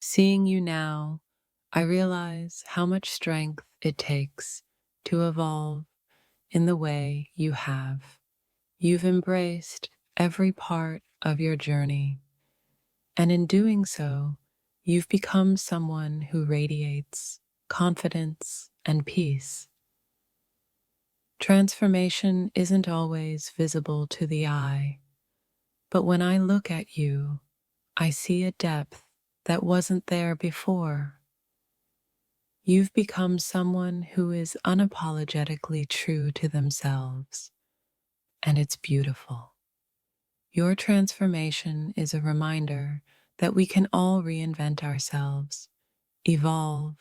Seeing you now, I realize how much strength it takes to evolve in the way you have. You've embraced every part of your journey, and in doing so, you've become someone who radiates confidence and peace. Transformation isn't always visible to the eye, but when I look at you, I see a depth that wasn't there before. You've become someone who is unapologetically true to themselves, and it's beautiful. Your transformation is a reminder that we can all reinvent ourselves, evolve,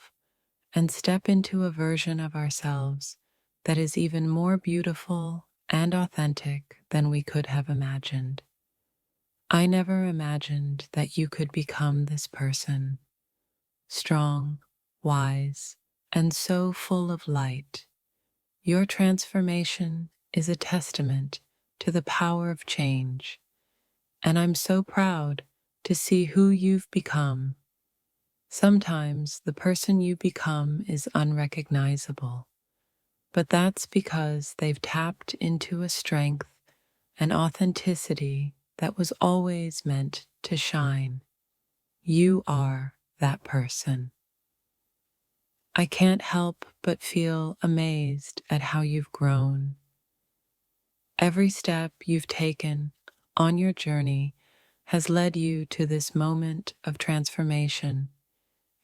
and step into a version of ourselves that is even more beautiful and authentic than we could have imagined. I never imagined that you could become this person, strong, wise, and so full of light. Your transformation is a testament to the power of change, and I'm so proud to see who you've become. Sometimes the person you become is unrecognizable, but that's because they've tapped into a strength and authenticity that was always meant to shine. You are that person. I can't help but feel amazed at how you've grown. Every step you've taken on your journey has led you to this moment of transformation,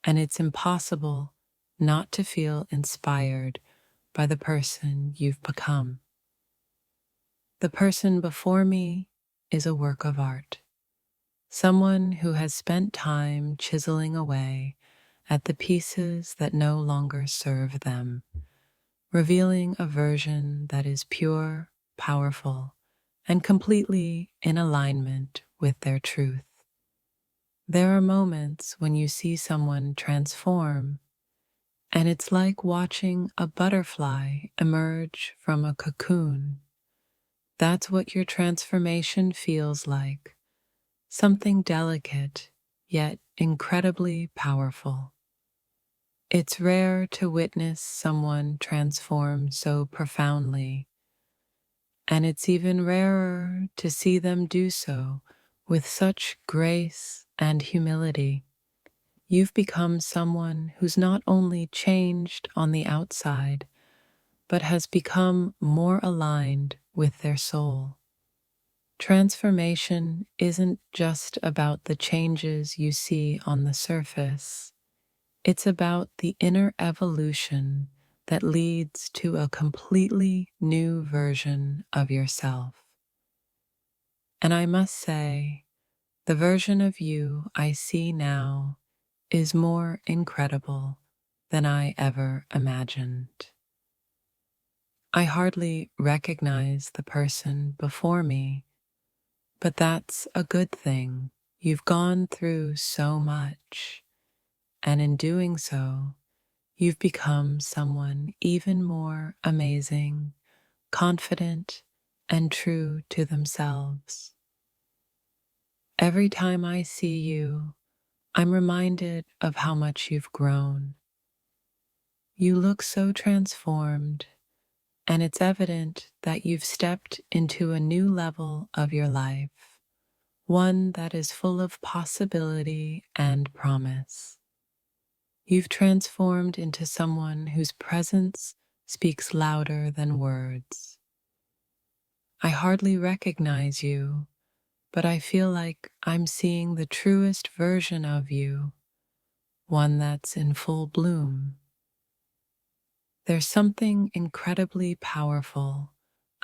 and it's impossible not to feel inspired by the person you've become. The person before me is a work of art, someone who has spent time chiseling away at the pieces that no longer serve them, revealing a version that is pure, powerful, and completely in alignment with their truth. There are moments when you see someone transform, and it's like watching a butterfly emerge from a cocoon. That's what your transformation feels like, something delicate, yet incredibly powerful. It's rare to witness someone transform so profoundly, and it's even rarer to see them do so with such grace and humility. You've become someone who's not only changed on the outside, but has become more aligned with their soul. Transformation isn't just about the changes you see on the surface. It's about the inner evolution that leads to a completely new version of yourself. And I must say, the version of you I see now is more incredible than I ever imagined. I hardly recognize the person before me, but that's a good thing. You've gone through so much, and in doing so, you've become someone even more amazing, confident, and true to themselves. Every time I see you, I'm reminded of how much you've grown. You look so transformed, and it's evident that you've stepped into a new level of your life, one that is full of possibility and promise. You've transformed into someone whose presence speaks louder than words. I hardly recognize you, but I feel like I'm seeing the truest version of you, one that's in full bloom. There's something incredibly powerful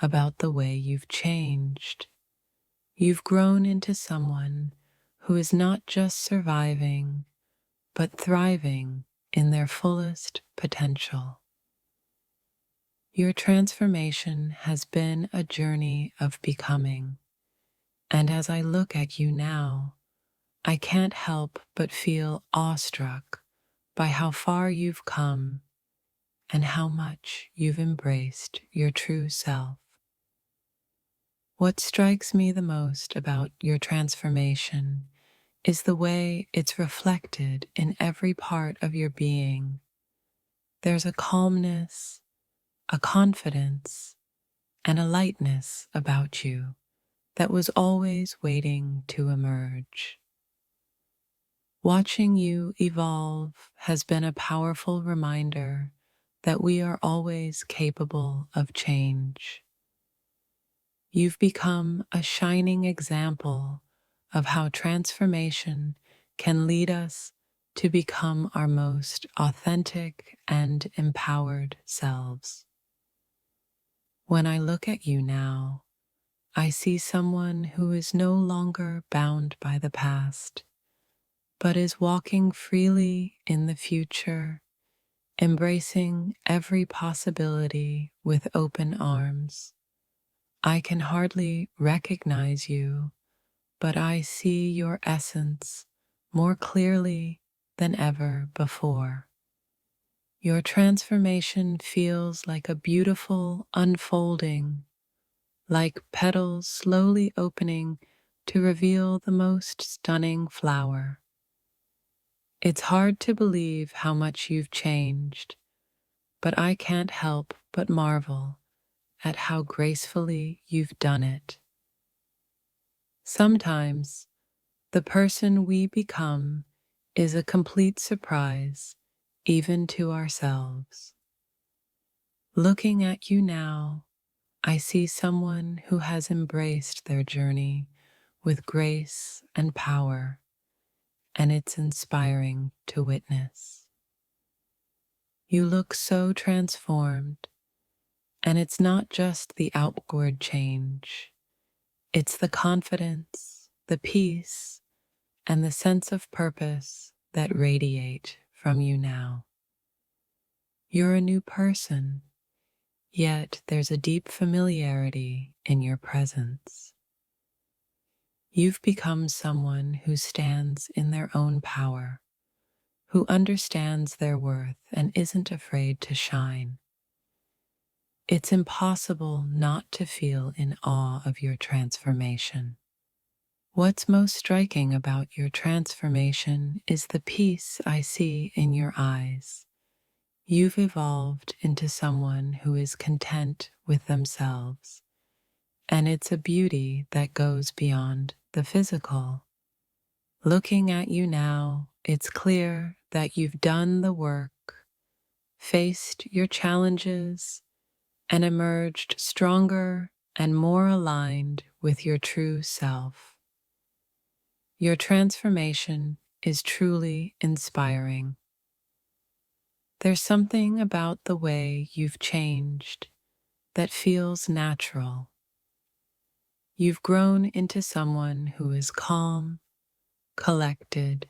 about the way you've changed. You've grown into someone who is not just surviving, but thriving in their fullest potential. Your transformation has been a journey of becoming, and as I look at you now, I can't help but feel awestruck by how far you've come and how much you've embraced your true self. What strikes me the most about your transformation is the way it's reflected in every part of your being. There's a calmness, a confidence, and a lightness about you that was always waiting to emerge. Watching you evolve has been a powerful reminder that we are always capable of change. You've become a shining example of how transformation can lead us to become our most authentic and empowered selves. When I look at you now, I see someone who is no longer bound by the past, but is walking freely in the future, embracing every possibility with open arms. I can hardly recognize you, but I see your essence more clearly than ever before. Your transformation feels like a beautiful unfolding, like petals slowly opening to reveal the most stunning flower. It's hard to believe how much you've changed, but I can't help but marvel at how gracefully you've done it. Sometimes, the person we become is a complete surprise, even to ourselves. Looking at you now, I see someone who has embraced their journey with grace and power, and it's inspiring to witness. You look so transformed, and it's not just the outward change, it's the confidence, the peace, and the sense of purpose that radiate from you now. You're a new person, yet there's a deep familiarity in your presence. You've become someone who stands in their own power, who understands their worth and isn't afraid to shine. It's impossible not to feel in awe of your transformation. What's most striking about your transformation is the peace I see in your eyes. You've evolved into someone who is content with themselves, and it's a beauty that goes beyond the physical. Looking at you now, it's clear that you've done the work, faced your challenges, and emerged stronger and more aligned with your true self. Your transformation is truly inspiring. There's something about the way you've changed that feels natural. You've grown into someone who is calm, collected,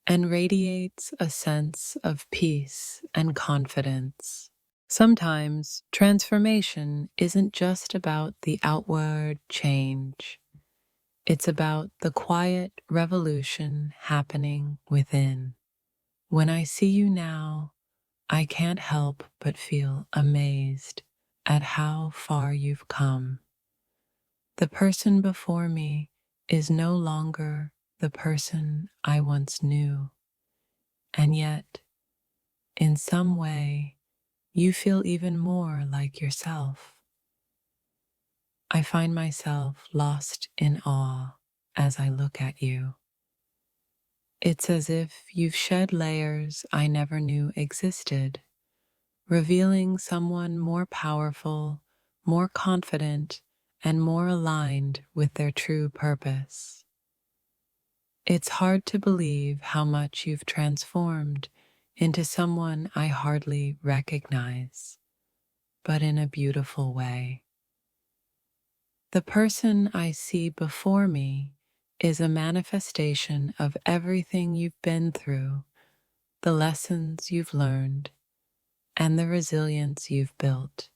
and radiates a sense of peace and confidence. Sometimes transformation isn't just about the outward change. It's about the quiet revolution happening within. When I see you now, I can't help but feel amazed at how far you've come. The person before me is no longer the person I once knew, and yet, in some way, you feel even more like yourself. I find myself lost in awe as I look at you. It's as if you've shed layers I never knew existed, revealing someone more powerful, more confident, and more aligned with their true purpose. It's hard to believe how much you've transformed into someone I hardly recognize, but in a beautiful way. The person I see before me is a manifestation of everything you've been through, the lessons you've learned, and the resilience you've built.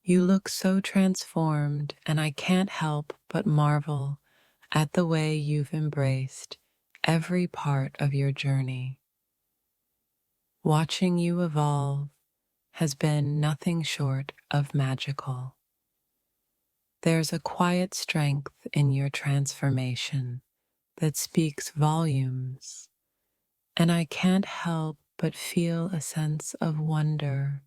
You look so transformed, and I can't help but marvel at the way you've embraced every part of your journey. Watching you evolve has been nothing short of magical. There's a quiet strength in your transformation that speaks volumes, and I can't help but feel a sense of wonder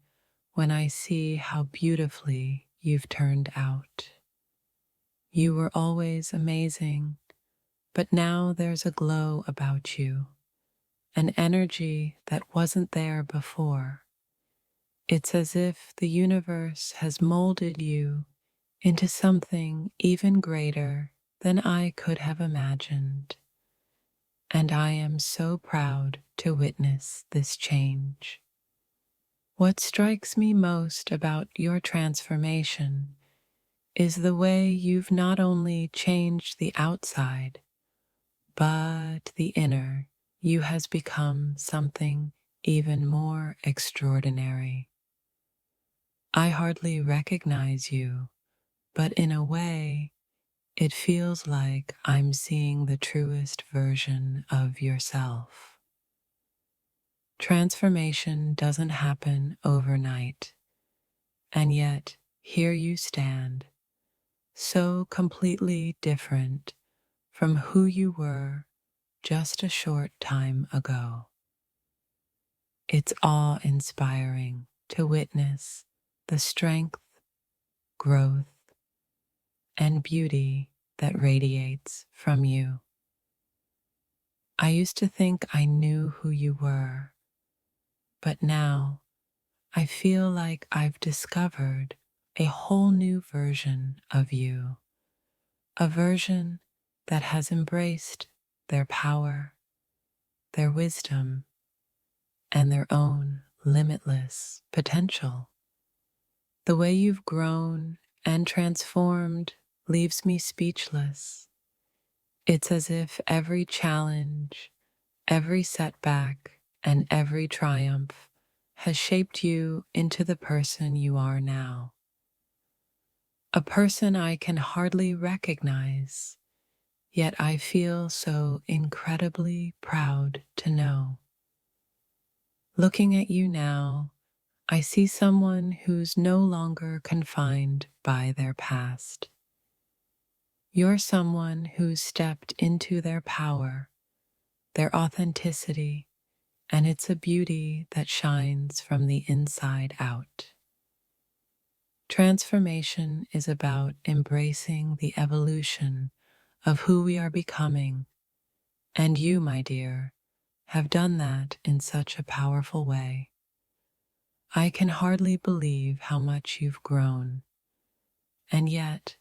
when I see how beautifully you've turned out. You were always amazing, but now there's a glow about you, an energy that wasn't there before. It's as if the universe has molded you into something even greater than I could have imagined. And I am so proud to witness this change. What strikes me most about your transformation is the way you've not only changed the outside, but the inner. You has become something even more extraordinary. I hardly recognize you, but in a way, it feels like I'm seeing the truest version of yourself. Transformation doesn't happen overnight, and yet here you stand, so completely different from who you were just a short time ago. It's awe-inspiring to witness the strength, growth, and beauty that radiates from you. I used to think I knew who you were, but now I feel like I've discovered a whole new version of you, a version that has embraced their power, their wisdom, and their own limitless potential. The way you've grown and transformed leaves me speechless. It's as if every challenge, every setback, and every triumph has shaped you into the person you are now. A person I can hardly recognize, yet I feel so incredibly proud to know. Looking at you now, I see someone who's no longer confined by their past. You're someone who's stepped into their power, their authenticity, and it's a beauty that shines from the inside out. Transformation is about embracing the evolution of who we are becoming, and you, my dear, have done that in such a powerful way. I can hardly believe how much you've grown, and yet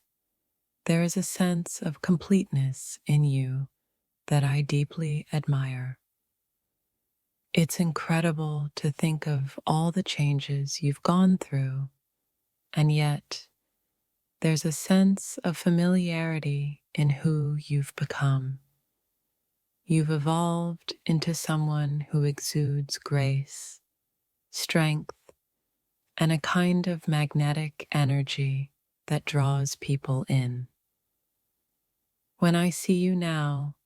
there is a sense of completeness in you that I deeply admire. It's incredible to think of all the changes you've gone through, and yet there's a sense of familiarity in who you've become. You've evolved into someone who exudes grace, strength, and a kind of magnetic energy that draws people in. When I see you now,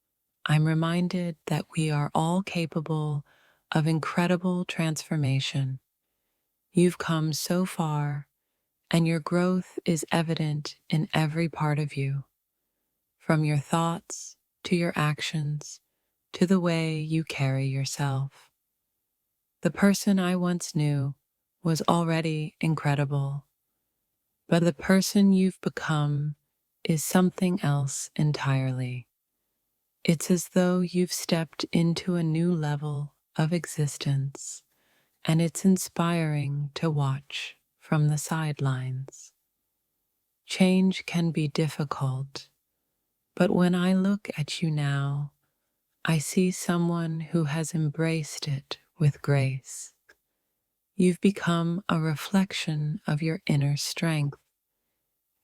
I'm reminded that we are all capable of incredible transformation. You've come so far, and your growth is evident in every part of you, from your thoughts to your actions to the way you carry yourself. The person I once knew was already incredible, but the person you've become is something else entirely. It's as though you've stepped into a new level of existence, and it's inspiring to watch from the sidelines. Change can be difficult, but when I look at you now, I see someone who has embraced it with grace. You've become a reflection of your inner strength,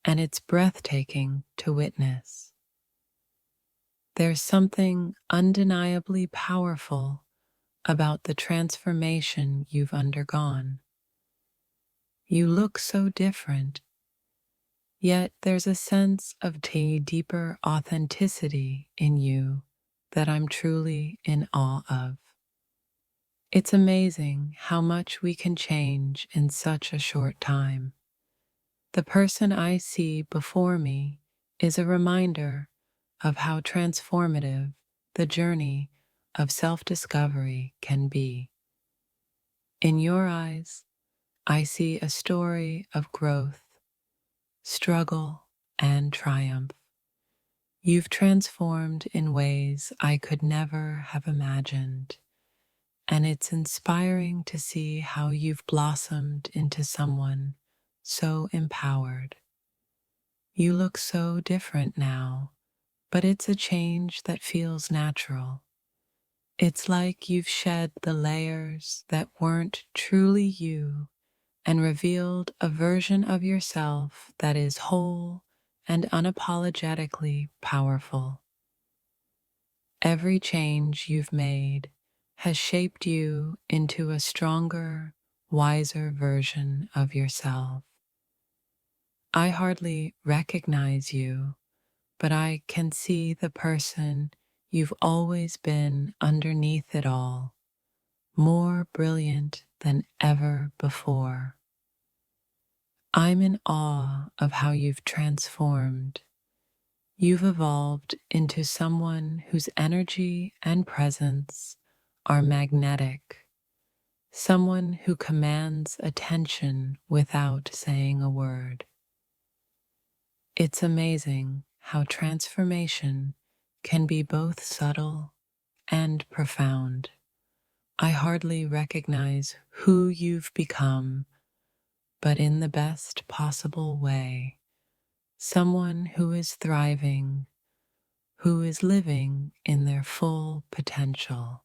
and it's breathtaking to witness. There's something undeniably powerful about the transformation you've undergone. You look so different, yet there's a sense of deeper authenticity in you that I'm truly in awe of. It's amazing how much we can change in such a short time. The person I see before me is a reminder of how transformative the journey of self-discovery can be. In your eyes, I see a story of growth, struggle, and triumph. You've transformed in ways I could never have imagined, and it's inspiring to see how you've blossomed into someone so empowered. You look so different now, but it's a change that feels natural. It's like you've shed the layers that weren't truly you and revealed a version of yourself that is whole and unapologetically powerful. Every change you've made has shaped you into a stronger, wiser version of yourself. I hardly recognize you, but I can see the person you've always been underneath it all, more brilliant than ever before. I'm in awe of how you've transformed. You've evolved into someone whose energy and presence are magnetic, someone who commands attention without saying a word. It's amazing how transformation can be both subtle and profound. I hardly recognize who you've become, but in the best possible way. Someone who is thriving, who is living in their full potential.